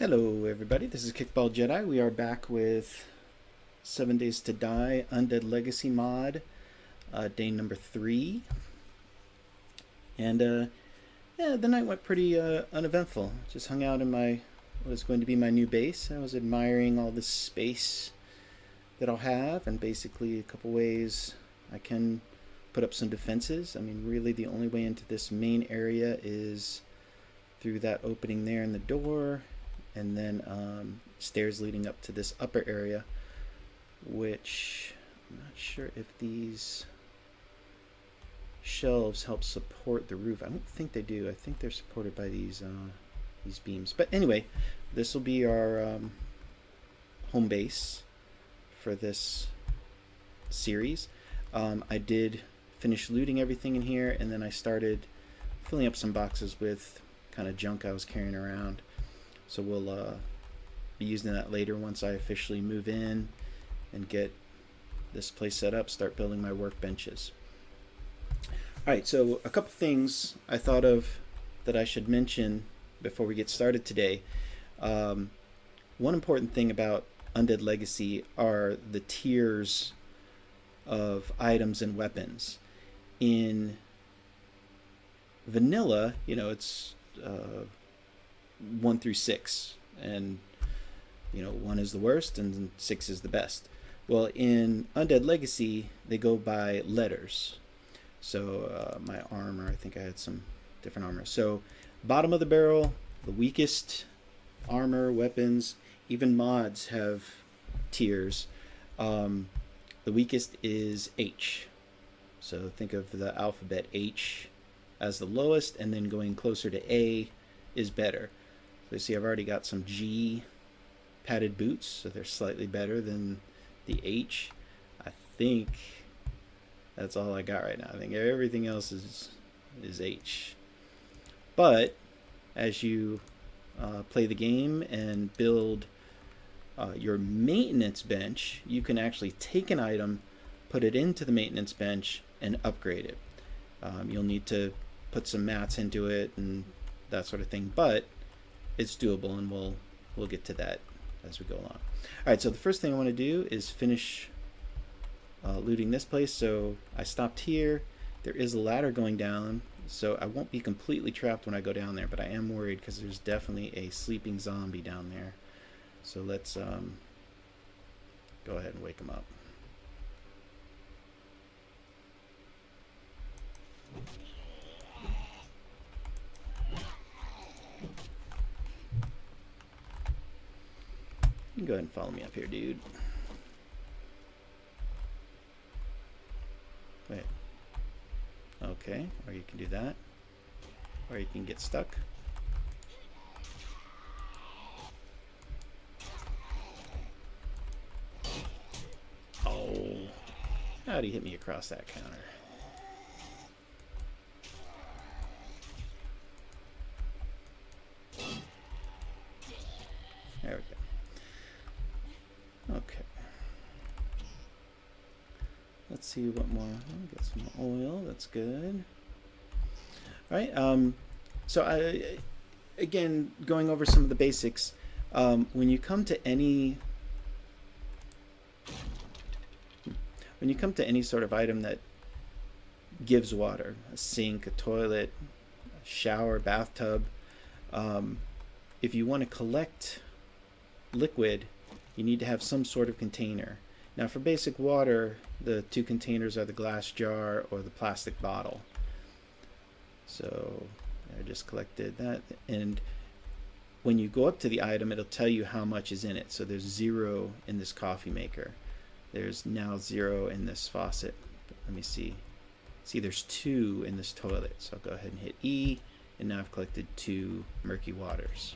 Hello everybody, this is Kickball Jedi. We are back with 7 Days to Die Undead Legacy mod, day number 3. And yeah, the night went pretty uneventful. Just hung out in what is going to be my new base. I was admiring all this space that I'll have, and basically a couple ways I can put up some defenses. I mean, really the only way into this main area is through that opening there in the door, and then stairs leading up to this upper area, which I'm not sure if these shelves help support the roof. I don't think they do. I think they're supported by these beams. But anyway, this will be our home base for this series. I did finish looting everything in here, and then I started filling up some boxes with kind of junk I was carrying around. So we'll be using that later once I officially move in and get this place set up, start building my workbenches. Alright, so a couple things I thought of that I should mention before we get started today. One important thing about Undead Legacy are the tiers of items and weapons. In vanilla, it's 1 through 6, and 1 is the worst and 6 is the best. Well, in Undead Legacy they go by letters. So my armor, I think I had some different armor. So bottom of the barrel, the weakest armor, weapons, even mods have tiers. The weakest is H. So think of the alphabet H as the lowest, and then going closer to A is better. So you see I've already got some G padded boots, so they're slightly better than the H. I think that's all I got right now. I think everything else is H. But as you play the game and build your maintenance bench, you can actually take an item, put it into the maintenance bench, and upgrade it. You'll need to put some mats into it and that sort of thing, but it's doable, and we'll get to that as we go along. Alright, so the first thing I want to do is finish looting this place. So I stopped here. There is a ladder going down, so I won't be completely trapped when I go down there, but I am worried because there's definitely a sleeping zombie down there. So let's go ahead and wake him up. You can go ahead and follow me up here, dude. Wait. Okay, or you can do that. Or you can get stuck. Oh. How'd he hit me across that counter? There we go. Okay. Let's see what more. Get some oil. That's good. All right. So again, going over some of the basics. When you come to any sort of item that gives water, a sink, a toilet, a shower, bathtub, if you want to collect liquid, you need to have some sort of container. Now for basic water, the two containers are the glass jar or the plastic bottle. So I just collected that, and when you go up to the item, it'll tell you how much is in it. So there's 0 in this coffee maker. There's now 0 in this faucet. But let me see. See, there's 2 in this toilet. So I'll go ahead and hit E, and now I've collected 2 murky waters.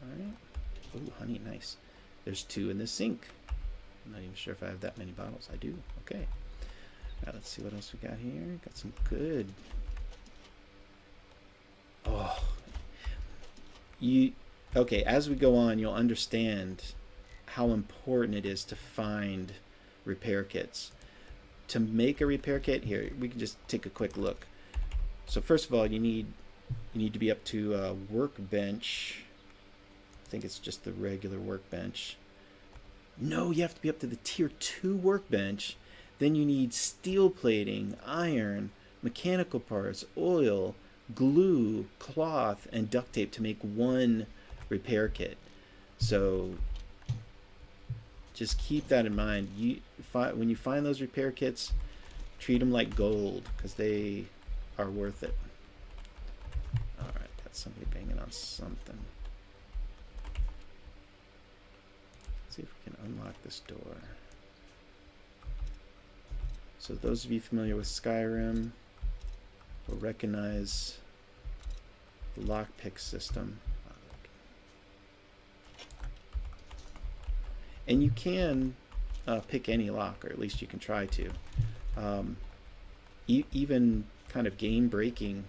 Alright. Oh, honey, nice. There's 2 in this sink. I'm not even sure if I have that many bottles. I do. Okay. Now let's see what else we got here. Got some good. Oh. Okay, as we go on, you'll understand how important it is to find repair kits. To make a repair kit, here, we can just take a quick look. So first of all, you need to be up to workbench think it's just the regular workbench. No, you have to be up to the tier 2 workbench. Then you need steel plating, iron, mechanical parts, oil, glue, cloth, and duct tape to make one repair kit. So just keep that in mind. When you find those repair kits, treat them like gold because they are worth it. Alright, got somebody banging on something. Let's see if we can unlock this door. So those of you familiar with Skyrim will recognize the lockpick system. And you can pick any lock, or at least you can try to. Even kind of game-breaking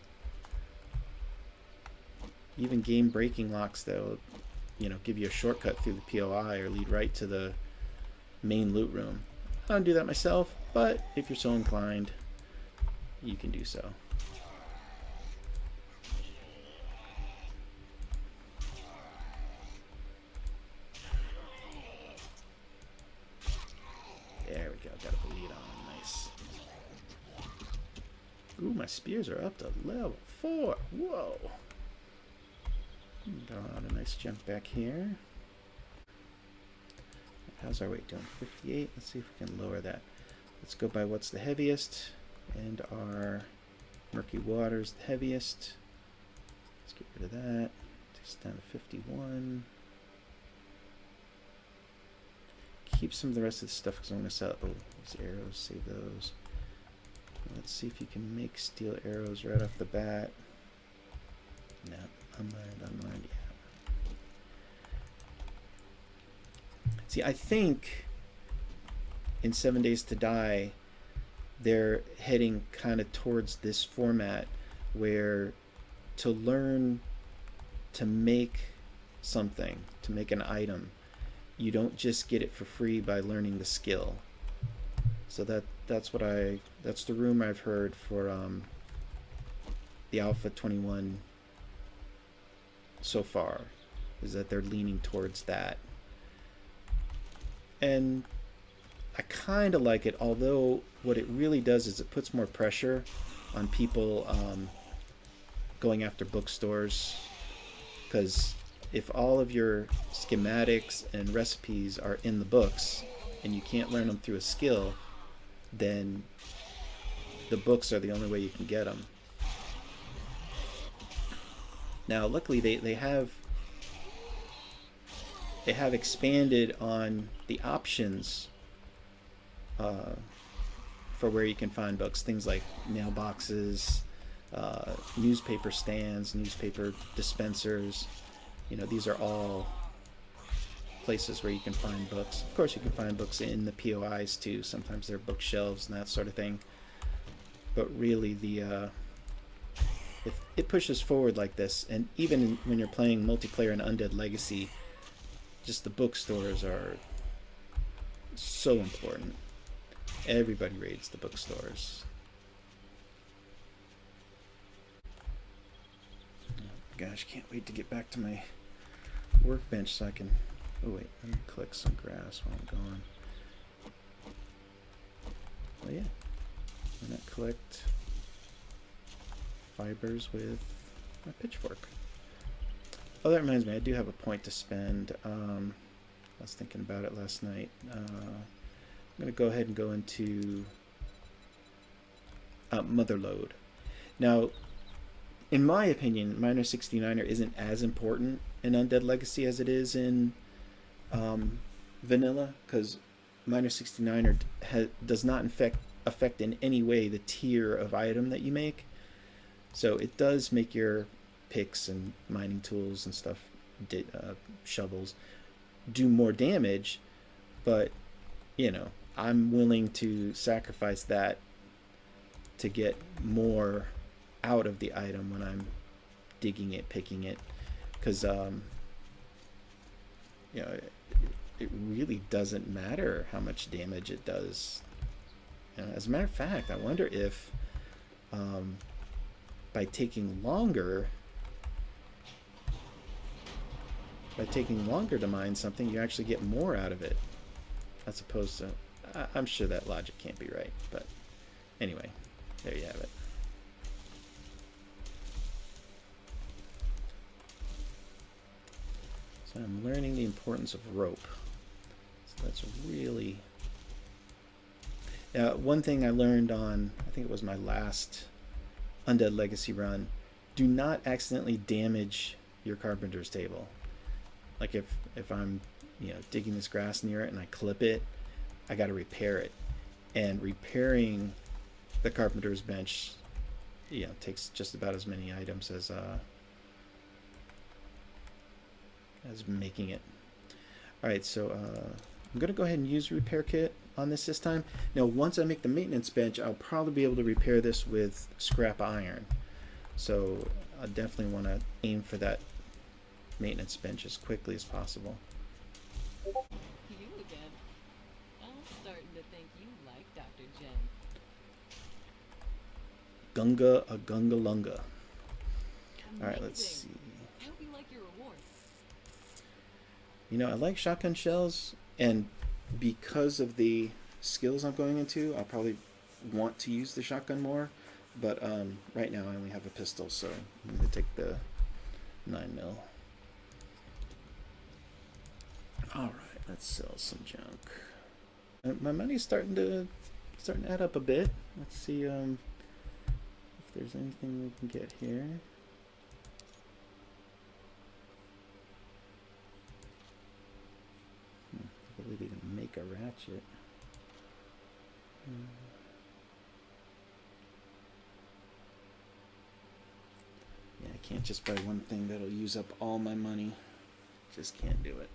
locks that'll, give you a shortcut through the POI or lead right to the main loot room. I don't do that myself, but if you're so inclined, you can do so. There we go, got a bleed on, nice. Ooh, my spears are up to level 4, whoa. Got a nice jump back here. How's our weight doing? 58. Let's see if we can lower that. Let's go by what's the heaviest. And our murky water is the heaviest. Let's get rid of that. Takes it down to 51. Keep some of the rest of the stuff because I'm going to sell it. Oh, these arrows, save those. Let's see if you can make steel arrows right off the bat. No, unlearned, yeah. See, I think in 7 Days to Die, they're heading kind of towards this format where to learn to make something, to make an item, you don't just get it for free by learning the skill. So that's the rumor I've heard for the Alpha 21 so far, is that they're leaning towards that. And I kind of like it, although what it really does is it puts more pressure on people going after bookstores, because if all of your schematics and recipes are in the books and you can't learn them through a skill, then the books are the only way you can get them. Now luckily they have expanded on the options for where you can find books, things like mailboxes, newspaper stands, newspaper dispensers. These are all places where you can find books. Of course, you can find books in the POIs too. Sometimes they're bookshelves and that sort of thing. But really, it pushes forward like this, and even when you're playing multiplayer in Undead Legacy, just the bookstores are so important. Everybody raids the bookstores. Oh, gosh, can't wait to get back to my workbench so I can... Oh wait, let me collect some grass while I'm gone. Oh yeah, why not collect fibers with my pitchfork? Oh, that reminds me, I do have a point to spend. I was thinking about it last night. I'm going to go ahead and go into Motherlode. Now, in my opinion, Miner 69er isn't as important in Undead Legacy as it is in Vanilla, because Miner 69er does not affect in any way the tier of item that you make. So it does make your picks and mining tools and stuff, shovels, do more damage, but I'm willing to sacrifice that to get more out of the item when I'm digging it, picking it, because it really doesn't matter how much damage it does. As a matter of fact, I wonder if by taking longer, by taking longer to mine something, you actually get more out of it, as opposed to... I'm sure that logic can't be right, but anyway, there you have it. So I'm learning the importance of rope. So that's really... one thing I learned on, I think it was my last Undead Legacy run, do not accidentally damage your carpenter's table. Like if I'm, you know, digging this grass near it and I clip it, I got to repair it. And repairing the carpenter's bench, you know, takes just about as many items as making it. All right, so I'm gonna go ahead and use repair kit on this time. Now, once I make the maintenance bench, I'll probably be able to repair this with scrap iron. So I definitely want to aim for that maintenance bench as quickly as possible. You again. I'm starting to think you like Dr. Jen. Gunga a gunga lunga. All right, let's see. I hope you like your reward. You know, I like shotgun shells, and because of the skills I'm going into, I'll probably want to use the shotgun more. But right now I only have a pistol, so I'm going to take the 9mm. Alright, let's sell some junk. My money's starting to add up a bit. Let's see if there's anything we can get here. Ability to make a ratchet. Yeah, I can't just buy one thing that'll use up all my money. Just can't do it.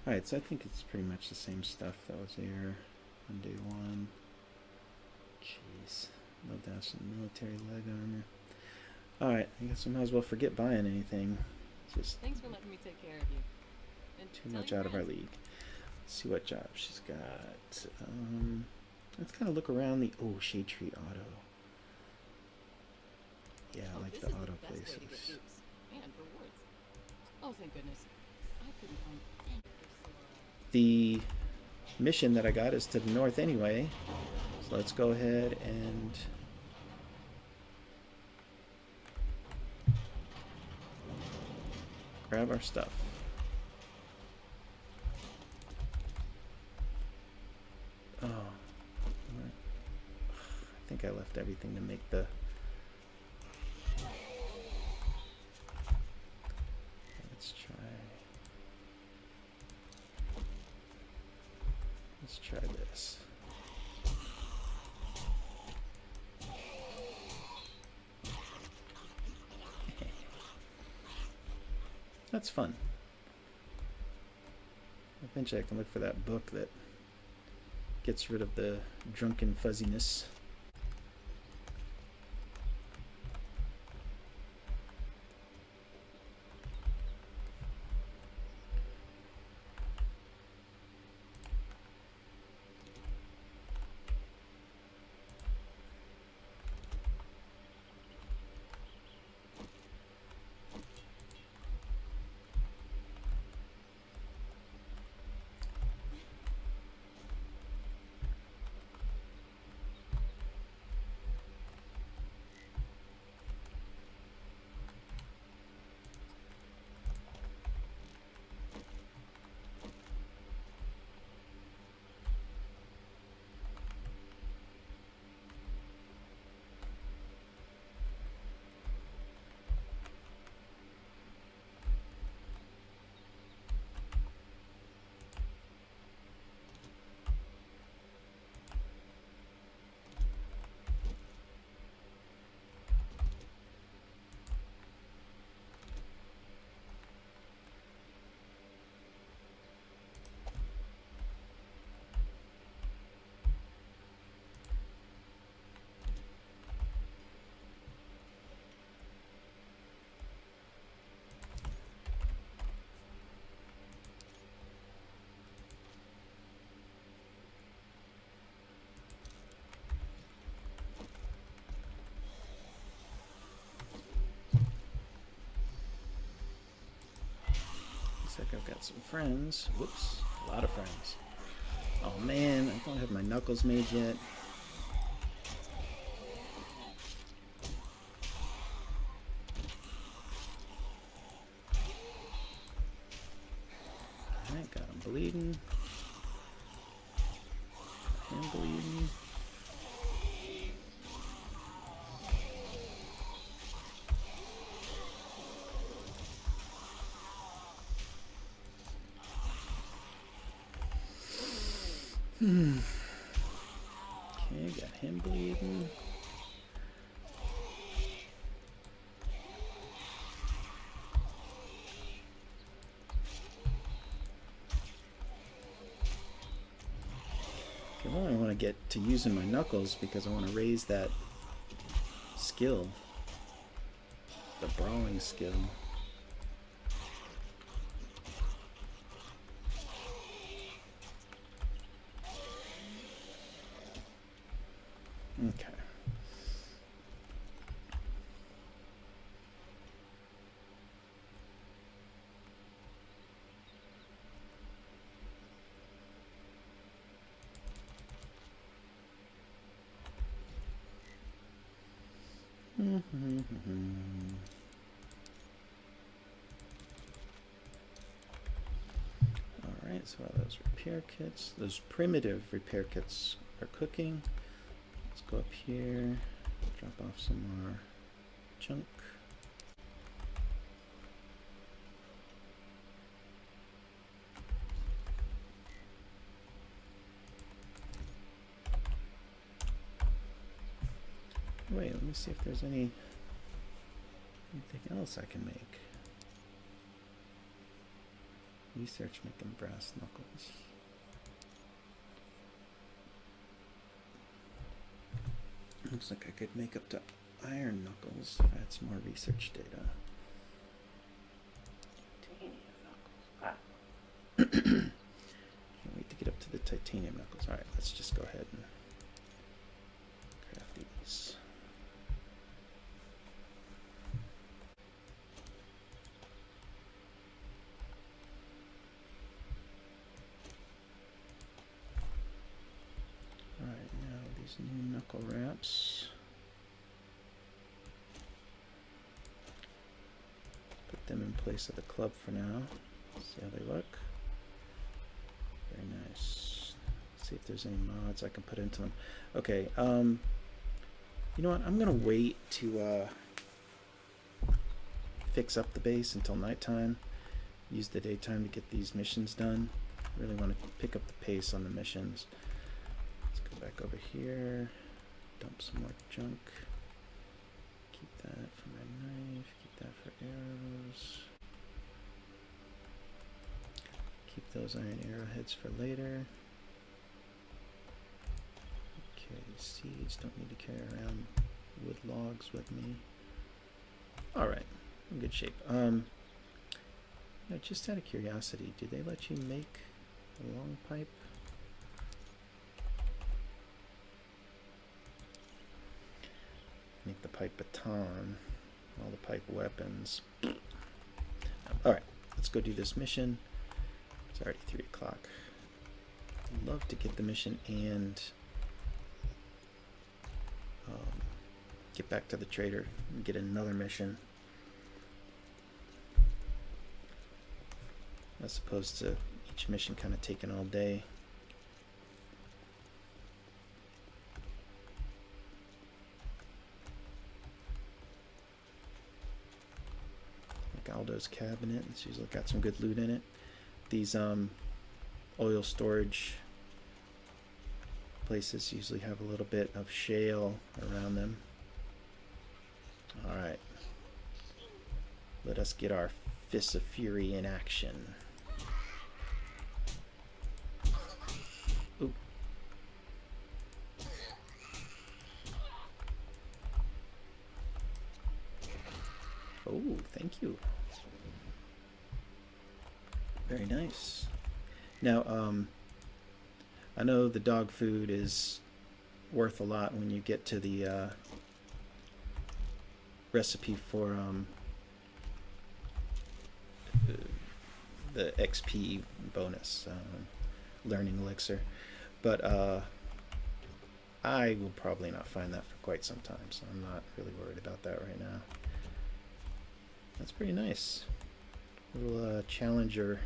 Alright, so I think it's pretty much the same stuff that was there on day one. Jeez. Load down some military leg armor. Alright, I guess I might as well forget buying anything. Just thanks for letting me take care of you. And too much out of our league. Let's see what job she's got. Let's kind of look around the... Oh, Shade Tree Auto. Yeah, I like the auto places. And rewards. Oh, thank goodness. I couldn't find any. The mission that I got is to the north anyway. So let's go ahead and... grab our stuff. Oh, I think I left everything to make the... Let's try this. That's fun. Eventually I can look for that book that gets rid of the drunken fuzziness. Looks like I've got some friends. Whoops, a lot of friends. Oh man, I don't have my knuckles made yet. Alright, got him bleeding. Got him bleeding. Okay, got him bleeding. Okay, well, I want to get to using my knuckles because I want to raise that skill. The brawling skill. Okay. Alright, so those repair kits, those primitive repair kits are cooking. Let's go up here, drop off some more junk. Wait, let me see if there's anything else I can make. Research making brass knuckles. Looks like I could make up to iron knuckles if I had some more research data. Can't wait to get up to the titanium knuckles. Alright, let's just go ahead and craft these. Alright, now these new knuckle wraps. Put them in place of the club for now. See how they look. Very nice. See if there's any mods I can put into them. Okay, you know what? I'm gonna wait to fix up the base until nighttime. Use the daytime to get these missions done. Really want to pick up the pace on the missions. Let's go back over here. Dump some more junk. Keep that for my knife. Keep that for arrows. Keep those iron arrowheads for later. Okay, seeds, don't need to carry around wood logs with me. Alright, in good shape. Just out of curiosity, do they let you make a long pipe? Make the pipe baton, all the pipe weapons. Alright, let's go do this mission. It's already 3 o'clock. I'd love to get the mission and get back to the trader and get another mission. As opposed to each mission kind of taking all day. Like Aldo's cabinet, it's usually got some good loot in it. These oil storage places usually have a little bit of shale around them. Alright. Let us get our Fists of Fury in action. Ooh. Oh, thank you. Very nice. Now, I know the dog food is worth a lot when you get to the recipe for the XP bonus, learning elixir. But I will probably not find that for quite some time, so I'm not really worried about that right now. That's pretty nice. Little Challenger,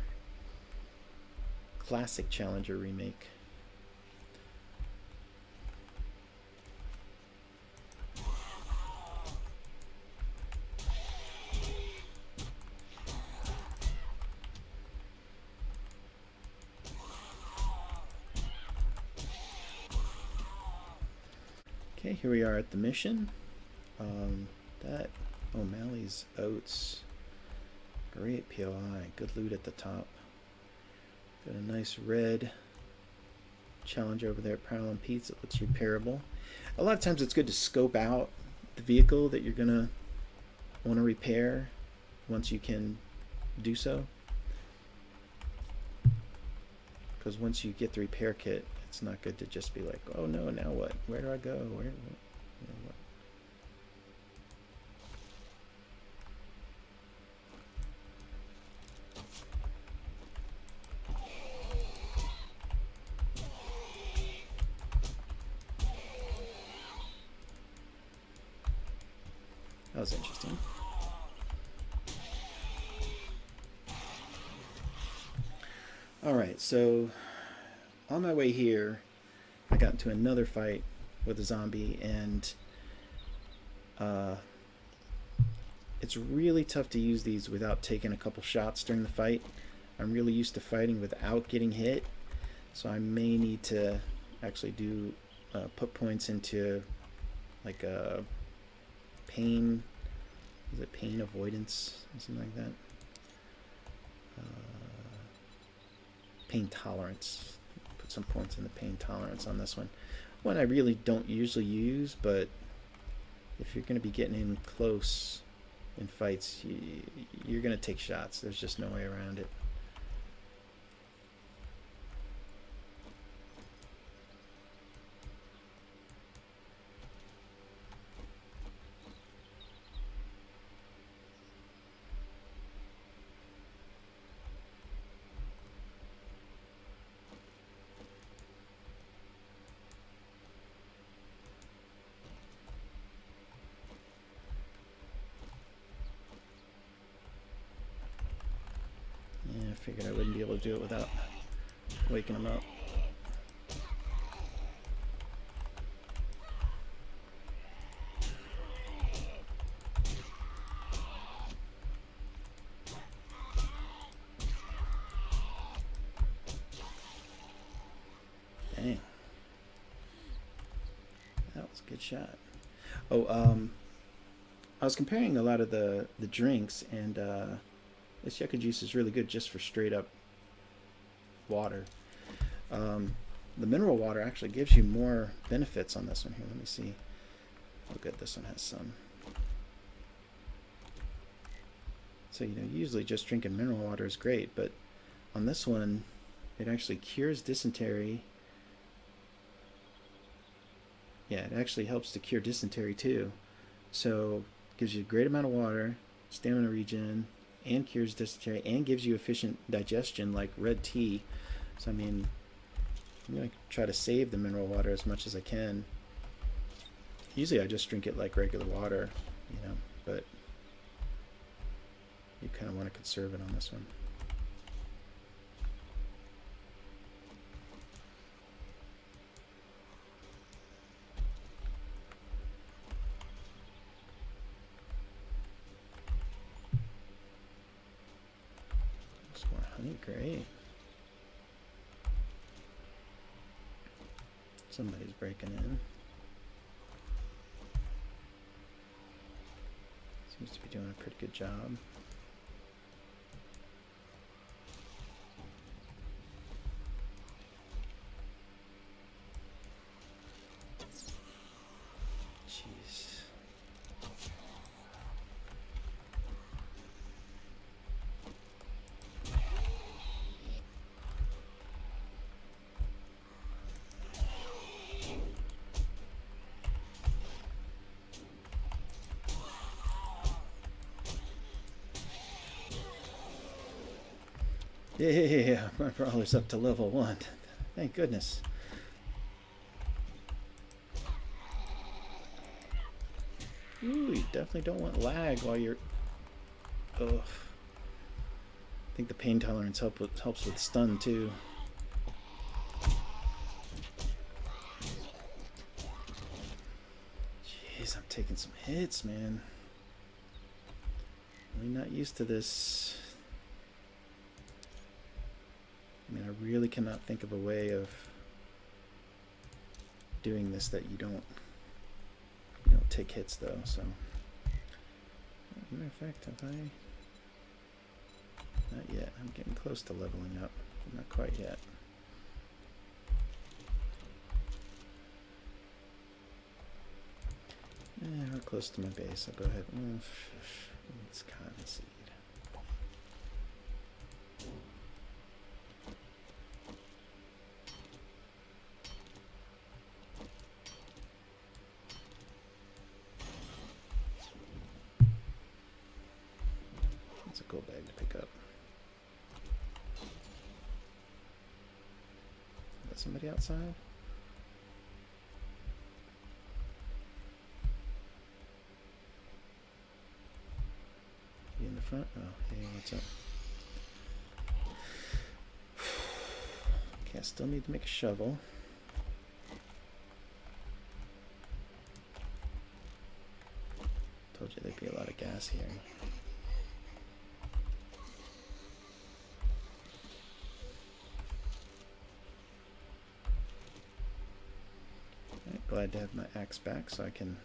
classic Challenger remake. Okay, here we are at the mission. That O'Malley's Oats. Great POI. Good loot at the top. Got a nice red Challenger over there at Parallel Pete's. It looks repairable. A lot of times it's good to scope out the vehicle that you're going to want to repair once you can do so. Because once you get the repair kit, it's not good to just be like, oh no, now what? Where do I go? Where? You know, what? That was interesting. Alright, so on my way here, I got into another fight with a zombie, and it's really tough to use these without taking a couple shots during the fight. I'm really used to fighting without getting hit, so I may need to actually do put points into like a pain, is it pain avoidance or something like that? Pain tolerance. Put some points in the pain tolerance on this one. One I really don't usually use, but if you're going to be getting in close in fights, you're going to take shots. There's just no way around it. Yeah, I figured I wouldn't be able to do it without waking them up. Dang. That was a good shot. Oh, I was comparing a lot of the drinks, and this yucca juice is really good just for straight up water. The mineral water actually gives you more benefits on this one. Here, let me see how good this one has some. So, you know, usually just drinking mineral water is great, but on this one, it actually cures dysentery. Yeah, it actually helps to cure dysentery too. So, it gives you a great amount of water, stamina regen, and cures dysentery, and gives you efficient digestion like red tea. So, I mean, I'm going to try to save the mineral water as much as I can. Usually I just drink it like regular water, you know, but you kind of want to conserve it on this one. Some more honey, great. Somebody's breaking in. Seems to be doing a pretty good job. Jeez. Yeah, my brawler's up to level 1. Thank goodness. Ooh, you definitely don't want lag while you're... Ugh. I think the pain tolerance helps with stun too. Jeez, I'm taking some hits, man. I'm not used to this. I mean, I really cannot think of a way of doing this that you don't take hits though. So, matter of fact, have I? Not yet. I'm getting close to leveling up. Not quite yet. Yeah, we're close to my base. I'll go ahead. Let's cotton seed. That's a cool bag to pick up. Got somebody outside? You in the front? Oh, hey, what's up? Okay, I still need to make a shovel. Told you there'd be a lot of gas here. Right, glad to have my axe back so I can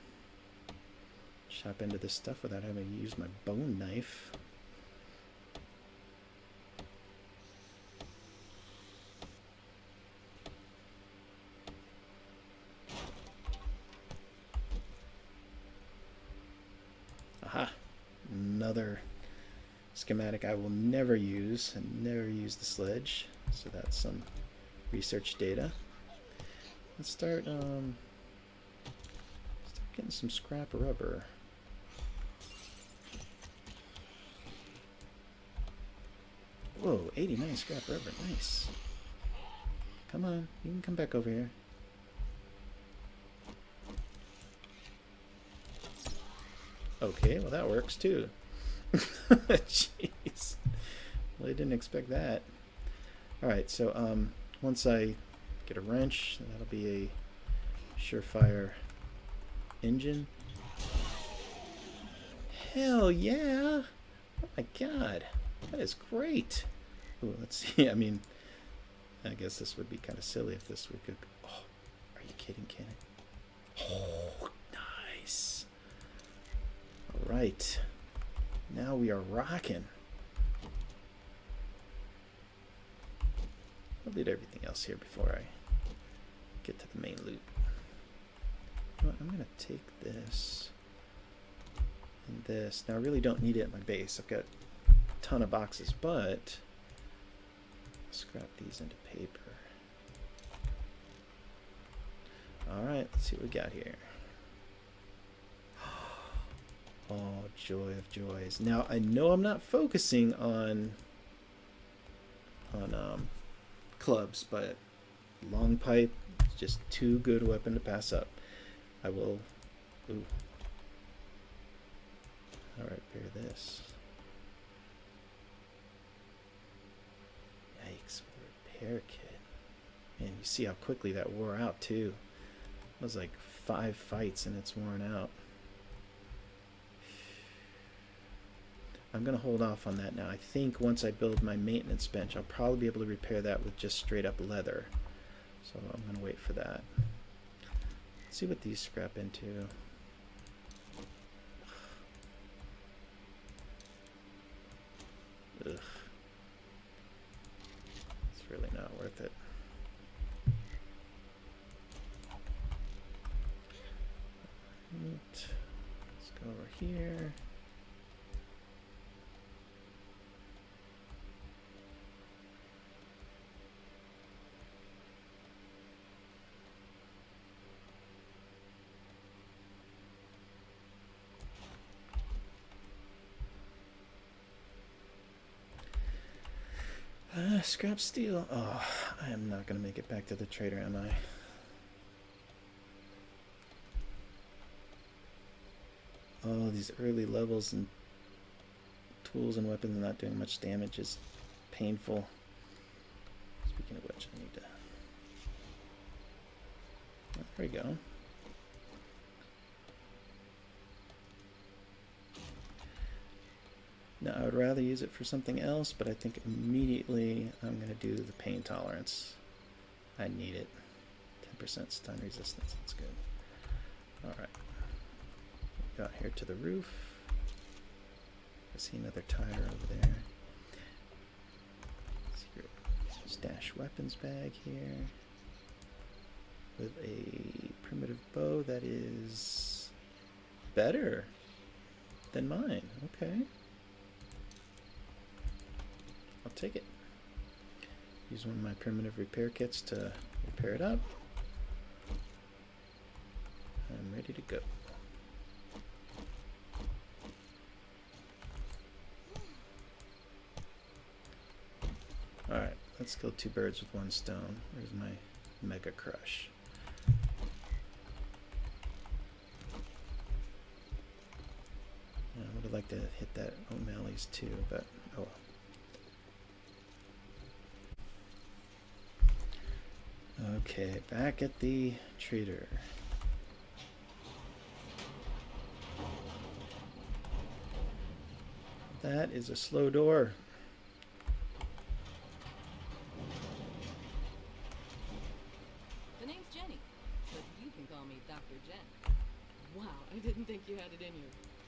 chop into this stuff without having to use my bone knife. Aha! Another schematic I will never use, and never use the sledge. So that's some research data. Let's start getting some scrap rubber. Whoa, 89 scrap rubber, nice. Come on, you can come back over here. Okay, well that works too. Jeez. Well, I didn't expect that. Alright, so once I get a wrench, that'll be a surefire engine. Hell yeah! Oh my god, that is great. Ooh, let's see, I mean, I guess this would be kind of silly if this would go... Oh, are you kidding, Kenny? Oh, nice. Alright. Now we are rocking. I'll loot everything else here before I get to the main loot. You know what, I'm going to take this and this. Now I really don't need it at my base. I've got a ton of boxes, but I'll scrap these into paper. Alright, let's see what we got here. Oh, joy of joys. Now, I know I'm not focusing on clubs, but long pipe is just too good a weapon to pass up. I will... Ooh. Alright, repair this. Yikes, repair kit. Man, you see how quickly that wore out, too. It was like 5 fights and it's worn out. I'm going to hold off on that now. I think once I build my maintenance bench, I'll probably be able to repair that with just straight up leather. So I'm going to wait for that. Let's see what these scrap into. Ugh. It's really not worth it. Let's go over here. Scrap steel. Oh, I am not going to make it back to the trader, am I? Oh, these early levels and tools and weapons not doing much damage is painful. Speaking of which, I need to... Oh, there we go. Now, I would rather use it for something else, but I think immediately I'm going to do the pain tolerance. I need it. 10% stun resistance. That's good. Alright. Got here to the roof. I see another tire over there. Secret stash weapons bag here. With a primitive bow that is better than mine. Okay. I'll take it. Use one of my primitive repair kits to repair it up. I'm ready to go. Alright, let's kill two birds with one stone. There's my Mega Crush. I would have liked to hit that O'Malley's too, but oh well. Okay, back at the trader. That is a slow door. The name's Jenny, but you can call me Dr. Jen. Wow, I didn't think you had it in you.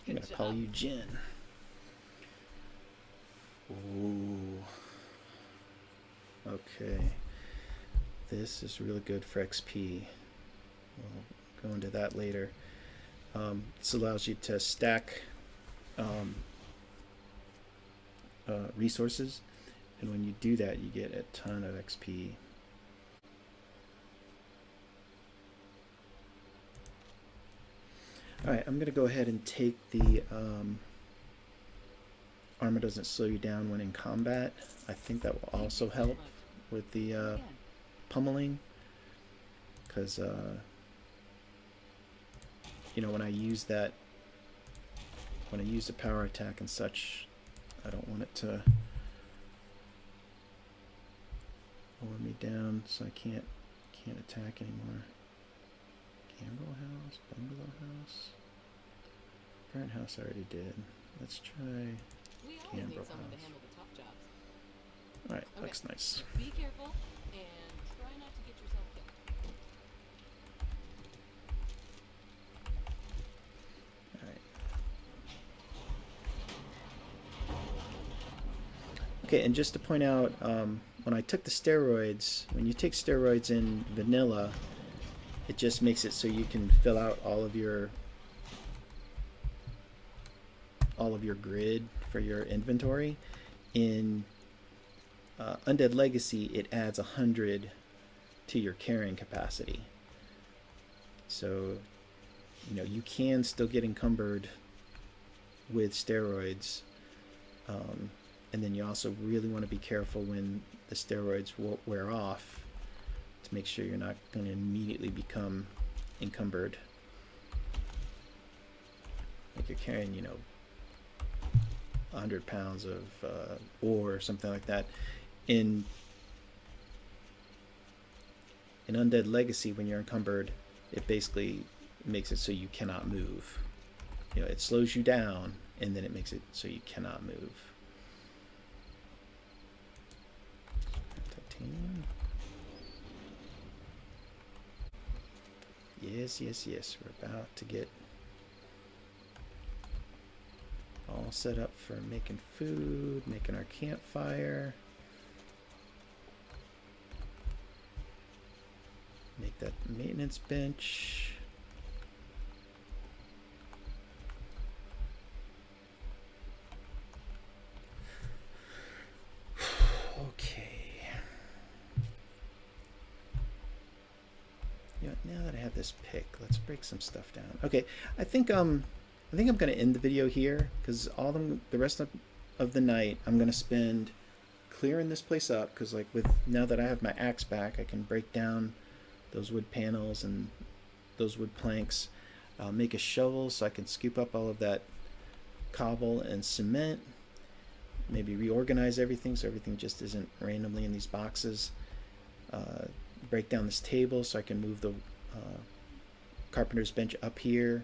I'm Good gonna job. call you Jen. Ooh. Okay. This is really good for XP. We'll go into that later. This allows you to stack resources, and when you do that, you get a ton of XP. Alright, I'm going to go ahead and take the armor doesn't slow you down when in combat. I think that will also help with the pummeling, because you know, when I use that, when I use the power attack and such, I don't want it to lower me down so I can't attack anymore. Gambrel House, Bungalow House, Burnt House I already did. Let's try We always Gambrel need someone to House. handle the tough jobs. Alright, Okay. looks nice. Be careful and try not to get yourself killed. Alright. Okay, and just to point out, when I took the steroids, when you take steroids in vanilla, it just makes it so you can fill out all of your grid for your inventory. In Undead Legacy, it adds 100 to your carrying capacity. So, you know, you can still get encumbered with steroids. And then you also really want to be careful when the steroids wear off to make sure you're not going to immediately become encumbered. Like you're carrying, you know, 100 pounds of ore or something like that. In Undead Legacy, when you're encumbered, it basically makes it so you cannot move. You know, it slows you down, and then it makes it so you cannot move. Titanium. Yes, yes, yes. We're about to get all set up for making food, making our campfire. Make that maintenance bench. Okay. Yeah, now that I have this pick, let's break some stuff down. Okay, I think I'm going to end the video here, because the rest of the night I'm going to spend clearing this place up because, like, with now that I have my axe back, I can break down those wood panels and those wood planks. I'll make a shovel so I can scoop up all of that cobble and cement. Maybe reorganize everything so everything just isn't randomly in these boxes. Break down this table so I can move the carpenter's bench up here.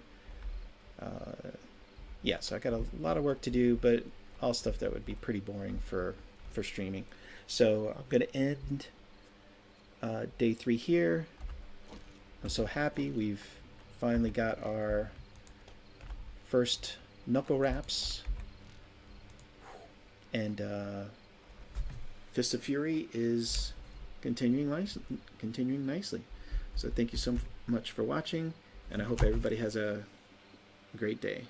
Yeah, so I got a lot of work to do, but all stuff that would be pretty boring for streaming. So I'm going to end day 3 here. I'm so happy we've finally got our first knuckle wraps, and Fist of Fury is continuing nicely. So thank you so much for watching, and I hope everybody has a great day.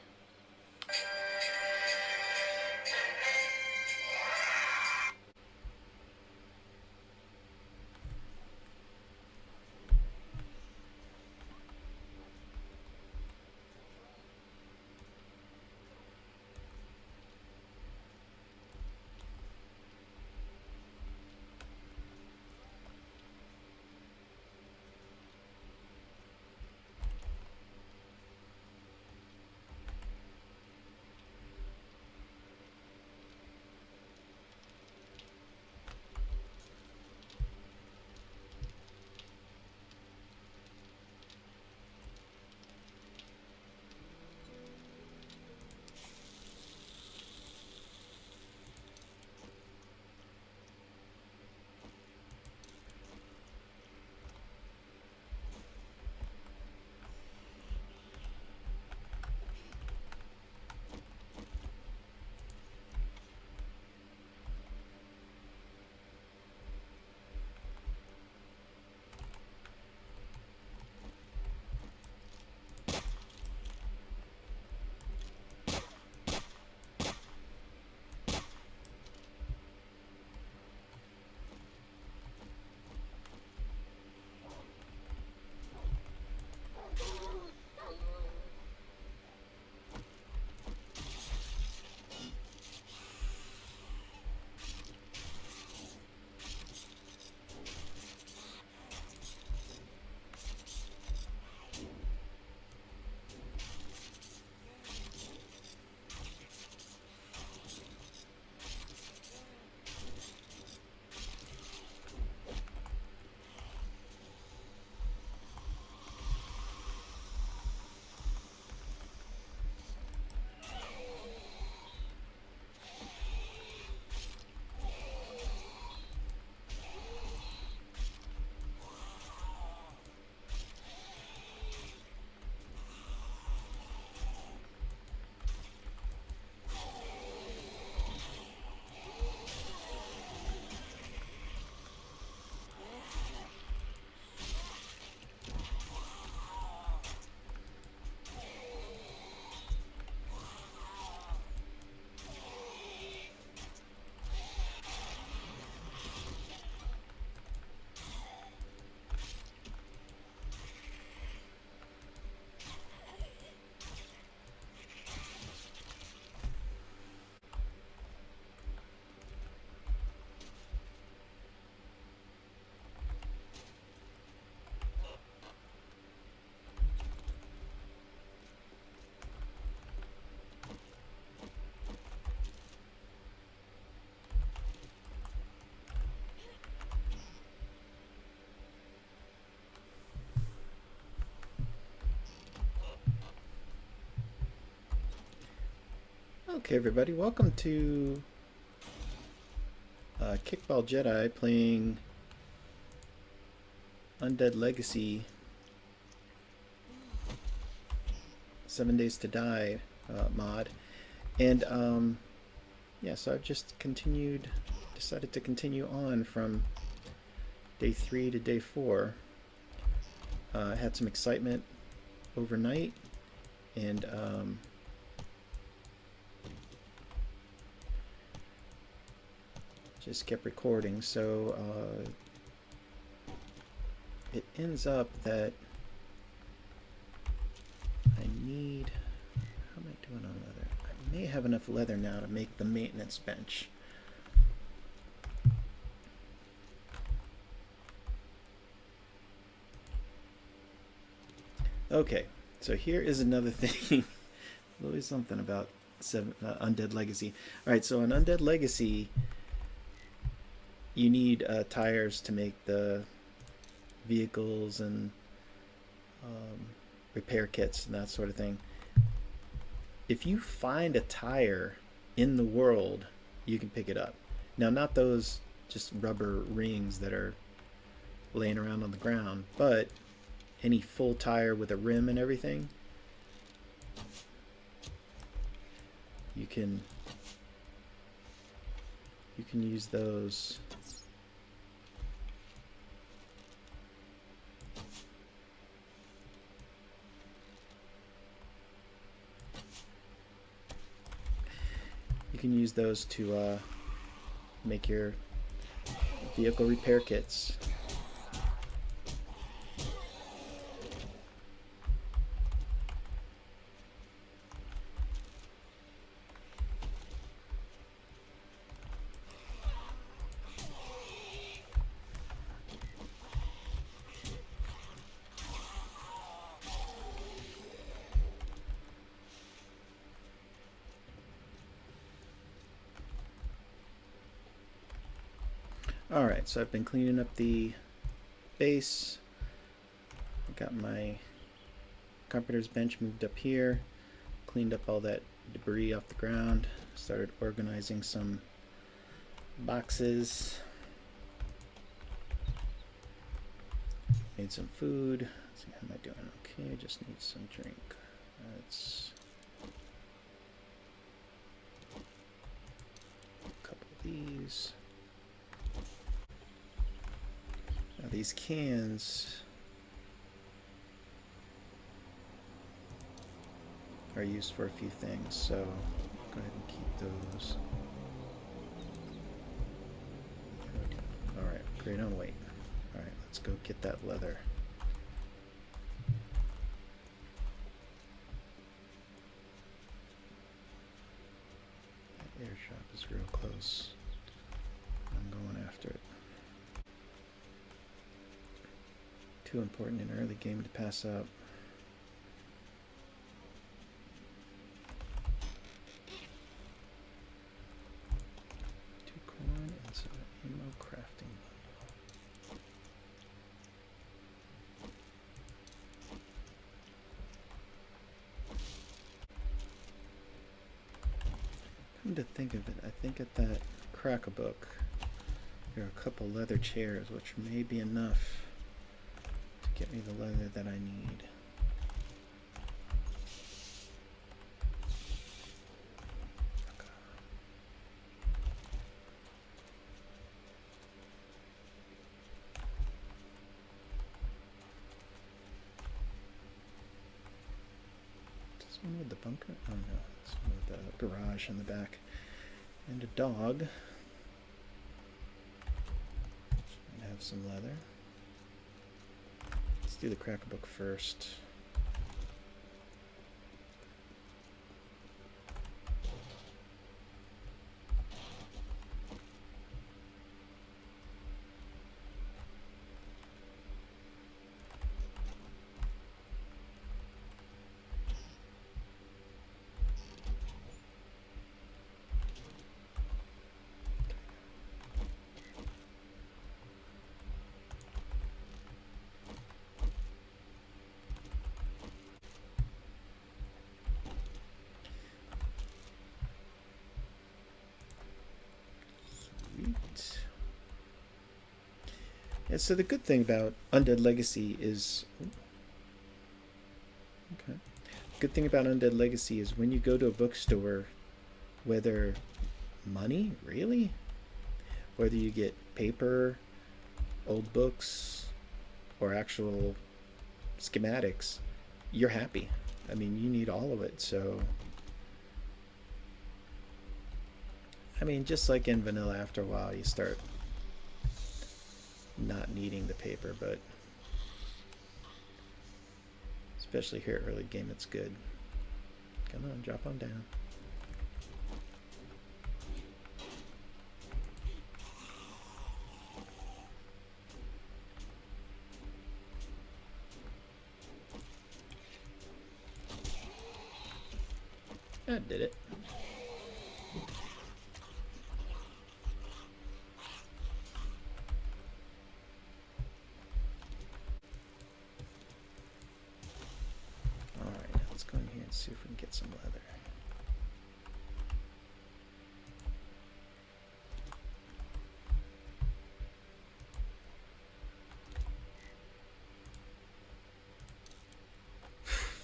Okay, everybody, welcome to Kickball Jedi playing Undead Legacy 7 Days to Die mod. And yeah, so I've just decided to continue on from day 3 to day 4. I had some excitement overnight, and just kept recording. So it ends up that I need, how am I doing on leather? I may have enough leather now to make the maintenance bench. Okay, so here is another thing. Always something about Undead Legacy. All right, so on Undead Legacy, you need tires to make the vehicles and um, repair kits and that sort of thing. If you find a tire in the world, you can pick it up. Now, not those just rubber rings that are laying around on the ground, but any full tire with a rim and everything, you can use those. You can use those to make your vehicle repair kits. Alright, so I've been cleaning up the base. I got my carpenter's bench moved up here, cleaned up all that debris off the ground, started organizing some boxes, made some food. Let's see, how am I doing? Okay, just need some drink. That's a couple of these. Now these cans are used for a few things, so go ahead and keep those. Alright, great on weight. Alright, let's go get that leather. That air shop is real close. I'm going after it. Too important in early game to pass up. To think of it, I think at that crack-a-book there are a couple leather chairs, which may be enough to get me the leather that I need. This one with the bunker? Oh no, this one with the garage in the back. And a dog. And have some leather. Let's do the crack-a-book first. Yeah, so the good thing about Undead Legacy is... Okay. Good thing about Undead Legacy is when you go to a bookstore, whether money, really? Whether you get paper, old books, or actual schematics, you're happy. I mean, you need all of it, so... I mean, just like in vanilla, after a while you start not needing the paper, but especially here early game, it's good. Come on, drop on down. That did it. Alright, now let's go in here and see if we can get some leather.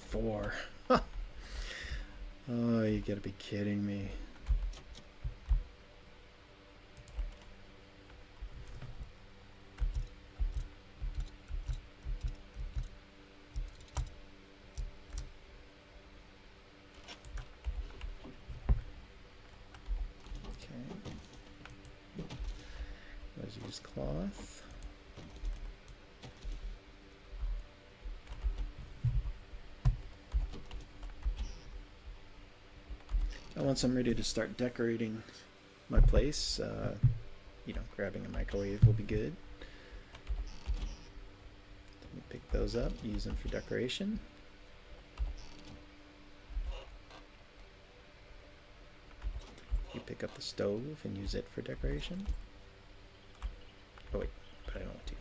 Four. Oh, you gotta be kidding me. Let's use cloth. Once I'm ready to start decorating my place, you know, grabbing a microwave will be good. Pick those up, use them for decoration. You pick up the stove and use it for decoration. Oh wait, but I don't want to.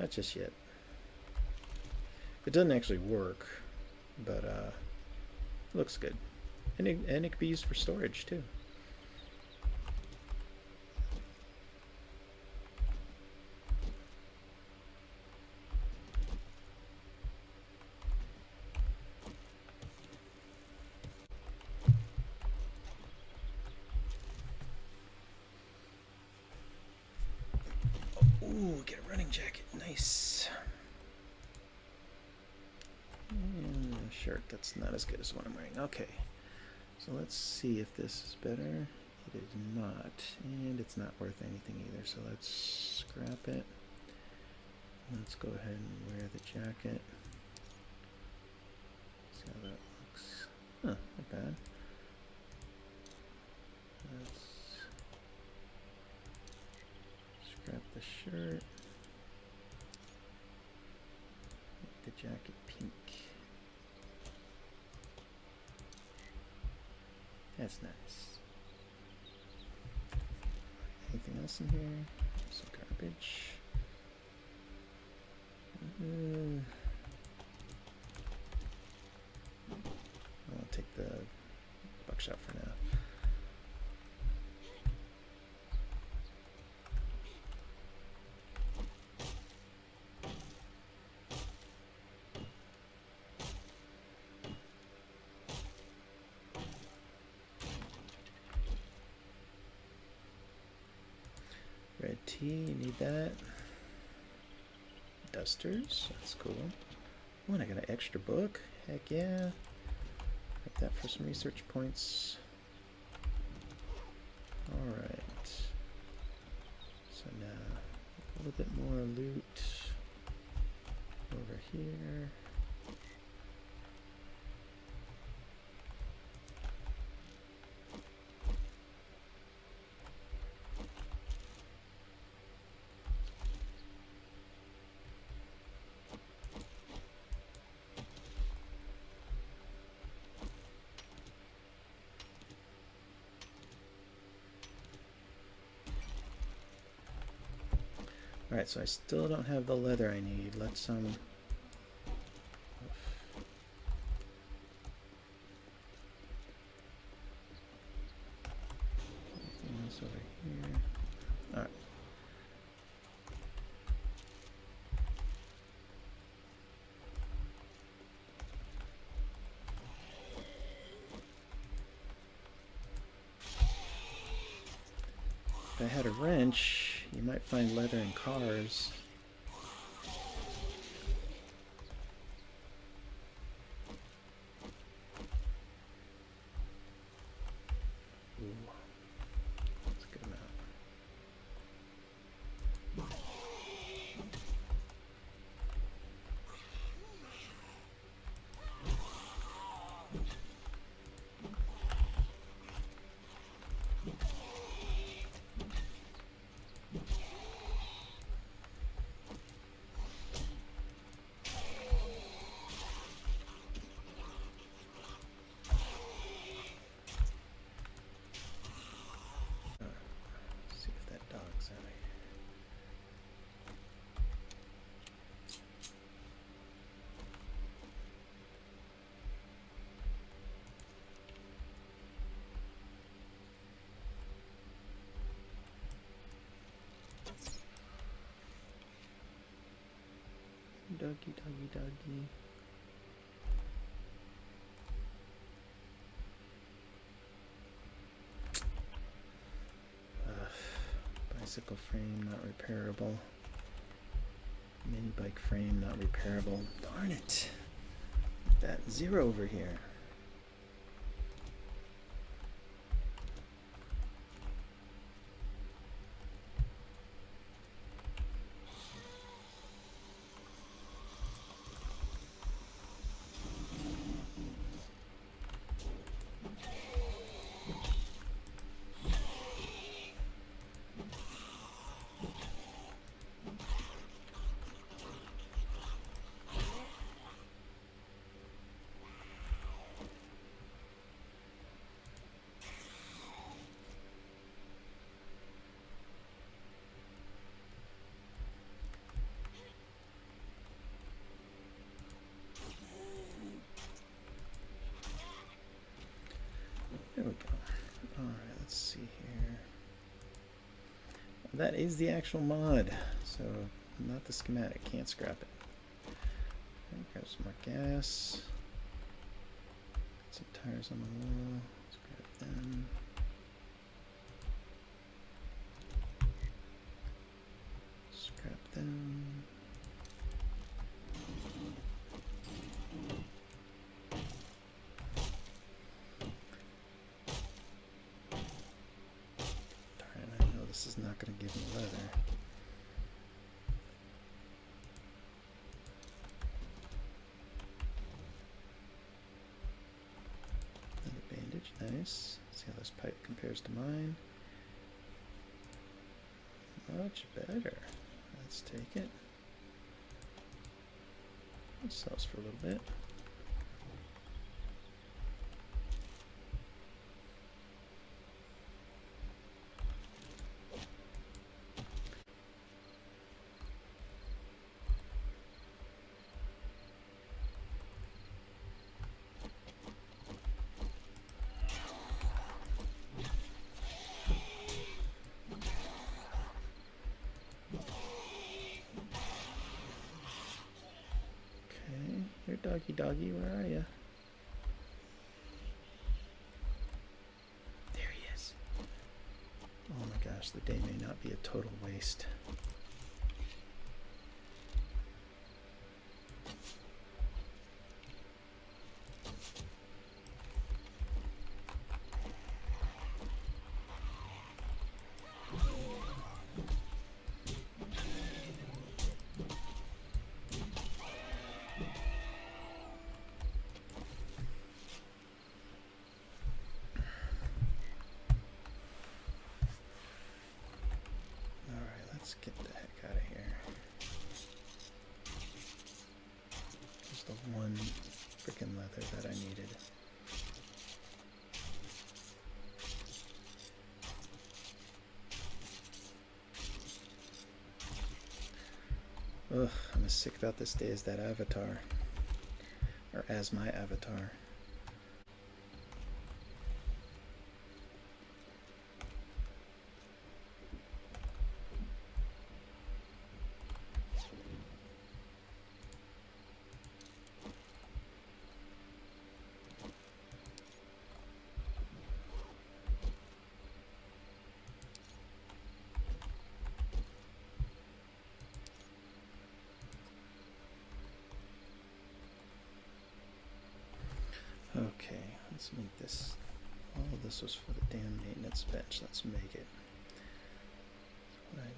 Not just yet. It doesn't actually work, but it looks good. And it can be used for storage too. Ooh, get a running jacket. Nice. And a shirt. That's not as good as what I'm wearing. Okay. So let's see if this is better. It is not. And it's not worth anything either. So let's scrap it. Let's go ahead and wear the jacket. See how that looks. Huh, not bad. Let's scrap the shirt. Make the jacket pink. That's nice. Anything else in here? Some garbage. I'll take the buckshot for now. Red tea, you need that. Dusters, that's cool. Oh, and I got an extra book. Heck yeah. Got that for some research points. Alright. So now, a little bit more loot over here. Alright, so I still don't have the leather I need. Let's anything else over here? Alright. If I had a wrench, you might find leather in cars. Ooh, that's a good amount. Doggy, doggy, doggy. Bicycle frame not repairable. Mini bike frame not repairable. Darn it. That 0 over here. There we go. Alright, let's see here. That is the actual mod, so not the schematic. Can't scrap it. Okay, grab some more gas. Got some tires on the wall. Let's grab them. Scrap them. This is not going to give me leather. Another bandage, nice. See how this pipe compares to mine. Much better. Let's take it. It sells for a little bit. Doggy, doggy, where are you? There he is. Oh my gosh, the day may not be a total waste. Let's get the heck out of here. Just the one freaking leather that I needed. Ugh, I'm as sick about this day as that avatar. Or as my avatar. Okay, let's make this. All of this was for the damn maintenance bench. Let's make it. That's what I need.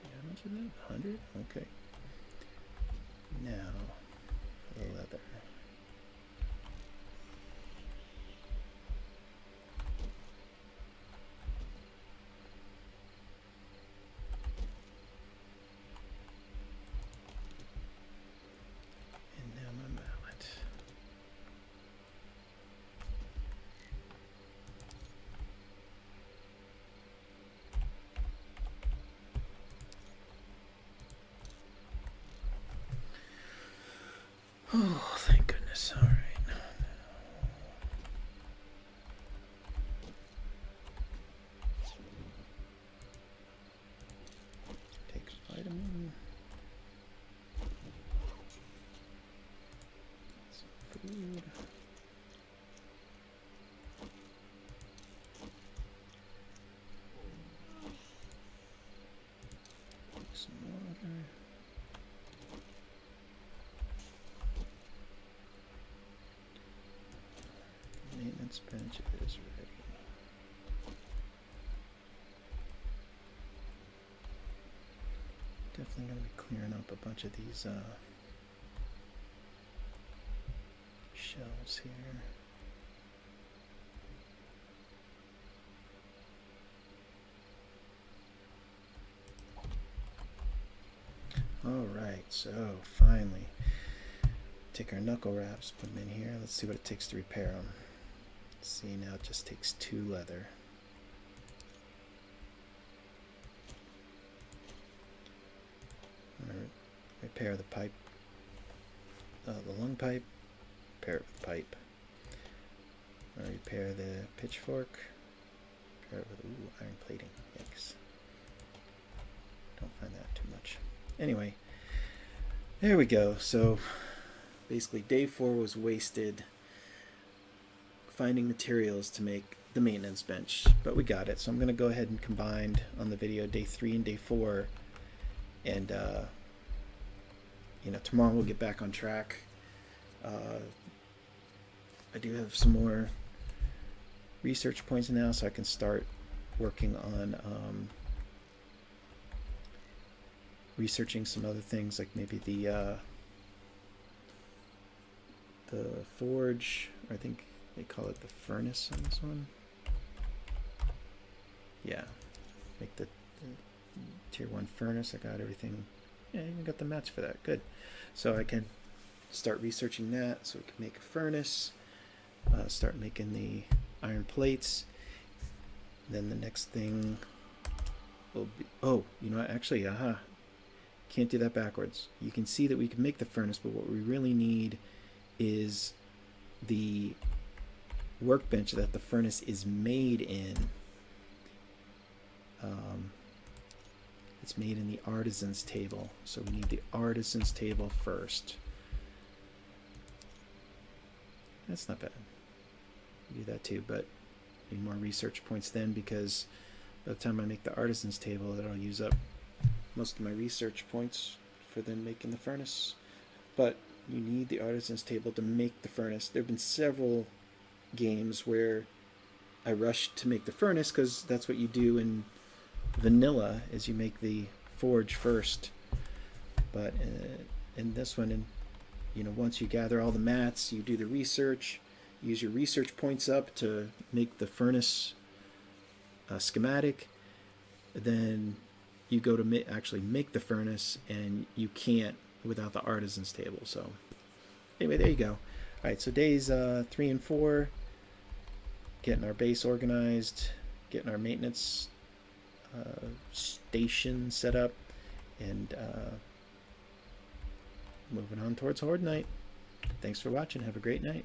How much is that? 100? Okay. Now, for the leather. definitely going to be clearing up a bunch of these shelves here. Alright, so finally take our knuckle wraps, put them in here. Let's see what it takes to repair them. See, now it just takes 2 leather. Repair the pipe, the lung pipe, repair it with pipe. Repair the pitchfork, repair it with iron plating. Yikes. Don't find that too much. Anyway, there we go. So basically day 4 was wasted finding materials to make the maintenance bench, but we got it. So I'm going to go ahead and combine on the video day 3 and day 4, and tomorrow we'll get back on track. I do have some more research points now, so I can start working on researching some other things, like maybe the forge, or I think they call it the furnace on this one. Yeah, make the tier 1 furnace. I got everything. Yeah, I even got the mats for that. Good. So I can start researching that, so we can make a furnace, start making the iron plates. Then the next thing will be, actually, can't do that backwards. You can see that we can make the furnace, but what we really need is the workbench that the furnace is made in. It's made in the artisan's table, so we need the artisan's table first. That's not bad. We do that too, but need more research points then, because by the time I make the artisan's table, that'll use up most of my research points for then making the furnace. But you need the artisan's table to make the furnace. There have been several games where I rushed to make the furnace, because that's what you do in vanilla, is you make the forge first. But in this one, once you gather all the mats, you do the research, use your research points up to make the furnace schematic, then you go to actually make the furnace, and you can't without the artisan's table. So anyway, there you go. Alright, so days 3 and 4, getting our base organized, getting our maintenance station set up, and moving on towards Horde Night. Thanks for watching. Have a great night.